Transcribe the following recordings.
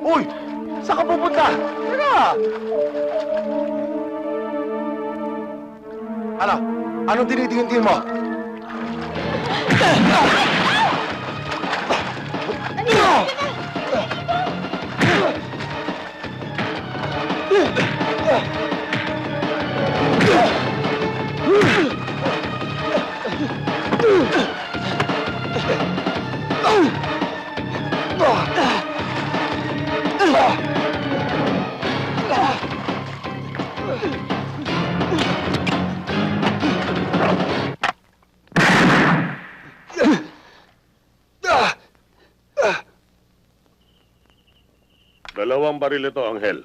Uy! Saan ka pupunta? Teka! Ano? Anong tinitingin mo? Dalawang baril ito, Anghel.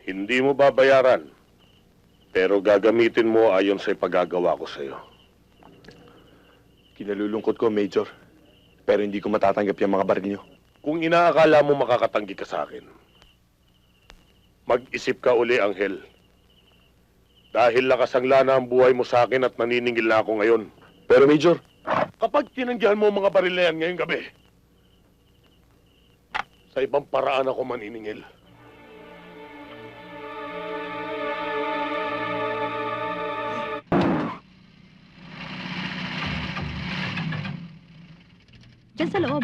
Hindi mo babayaran, pero gagamitin mo ayon sa ipagagawa ko sa'yo. Kinalulungkot ko, Major. Pero hindi ko matatanggap yung mga baril niyo. Kung inaakala mo makakatanggi ka sa akin, mag-isip ka uli, Anghel. Dahil nakasangla na ang buhay mo sa akin at naniningil na ako ngayon. Pero, Major, Kapag tinanggihan mo ang mga baril na yan ngayong gabi, sa ibang paraan ako maniningil. Diyan sa loob.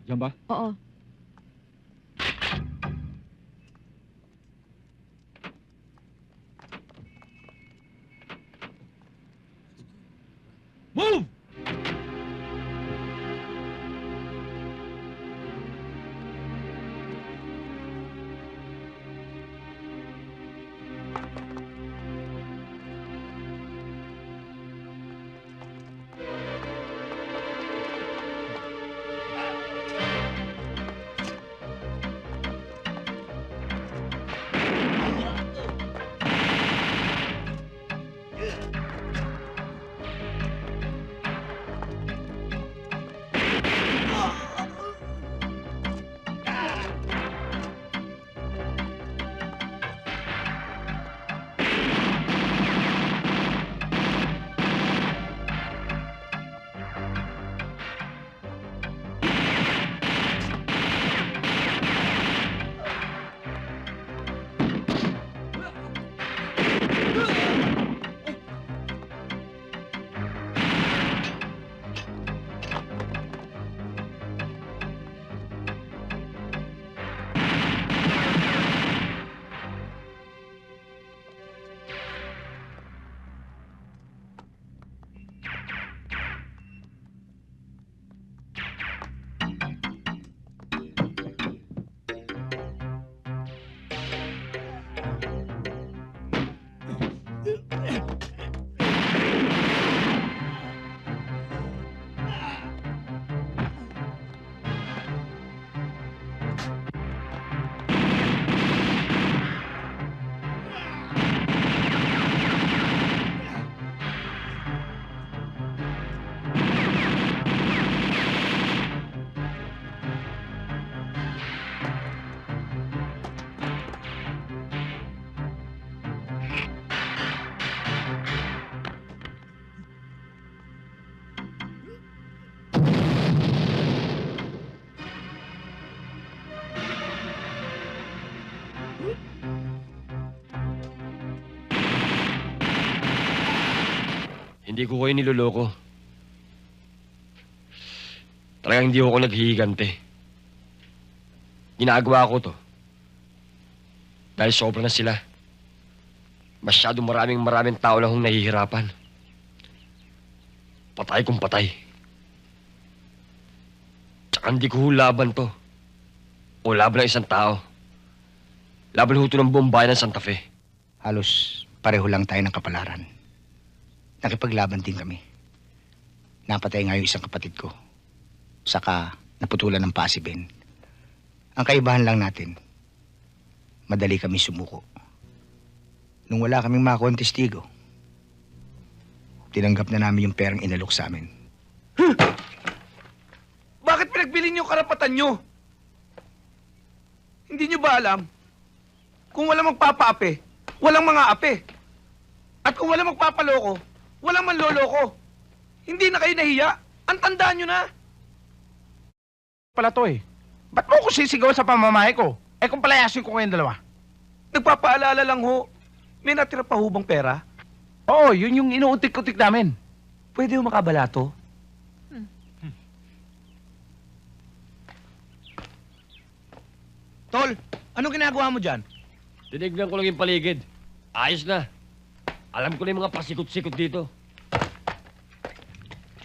Diyan ba? Oo. Move! Hindi ko kayo niloloko. Talagang hindi ako naghihigante. Ginagawa ko to. Dahil sobra na sila. Masyadong maraming tao na hong nahihirapan. Patay kung patay. Tsaka hindi ko laban to. O laban ng isang tao. Laban ho to ng buong bayan ng Santa Fe. Halos pareho lang tayo ng kapalaran. Nakipaglaban din kami. Napatay nga yung isang kapatid ko. Saka naputulan ng paa si Ben. Ang kaibahan lang natin, madali kami sumuko. Nung wala kaming mga kontestigo, tinanggap na namin yung perang inalok sa amin. Bakit pinagbilin niyo karapatan niyo? Hindi niyo ba alam? Kung walang magpapaapi, walang mga api. At kung walang magpapaloko, walang manloloko. Hindi na kayo nahiya. Ang tandaan niyo na. Pala to eh. Ba't mo ko sisigaw sa pamamahay ko? Eh kung palayasin ko kayong dalawa. Nagpapaalala lang ho. May natira pa ho bang pera? Oo, yun yung inuutik-utik namin. Pwede ho makabalato? Tol, anong ginagawa mo dyan? Tinignan ko lang yung paligid. Ayos na. Alam ko na yung mga pasikot-sikot dito.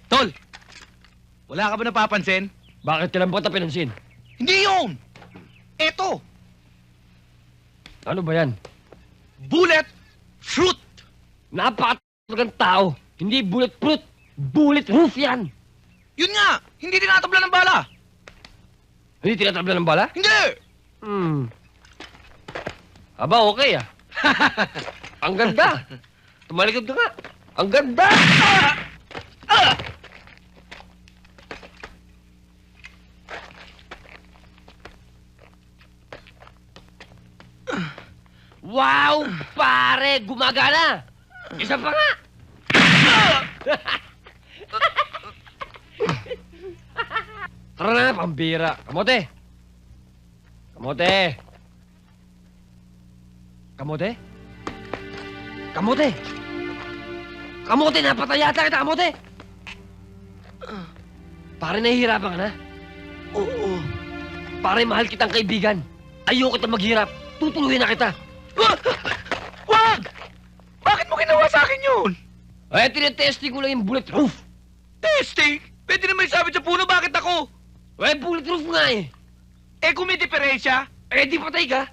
Tol, wala ka ba napapansin? Bakit tinampat na pinansin? Hindi yun! Eto, Ano ba yan? bullet fruit! Napakatalagang tao. Hindi bulletproof. Bulletproof yan. Yun nga, hindi tinatabla ng bala. Hindi tinatabla ng bala? Hindi! Aba, okay ah. Ang ganda. Tumalikod ka nga. Ang ganda! Wow, pare! Gumagana! Isa pa nga! Tara na, pambira. Kamote! Kamote! Kamote? Kamote! Kamote, napatay yata kita, kamote! Pare, nahihirapan ka na? Oo. Pare, mahal kitang kaibigan. Ayoko kita maghirap. Tutuluyan na kita. Wag! Bakit mo ginawa sa akin yun? Eh, tinetesting ko lang yung bulletproof. Testing? Pwede naman isabit sa puno, bakit ako? Eh, bulletproof nga eh. Eh kung may diferensya, Eh, di patay ka.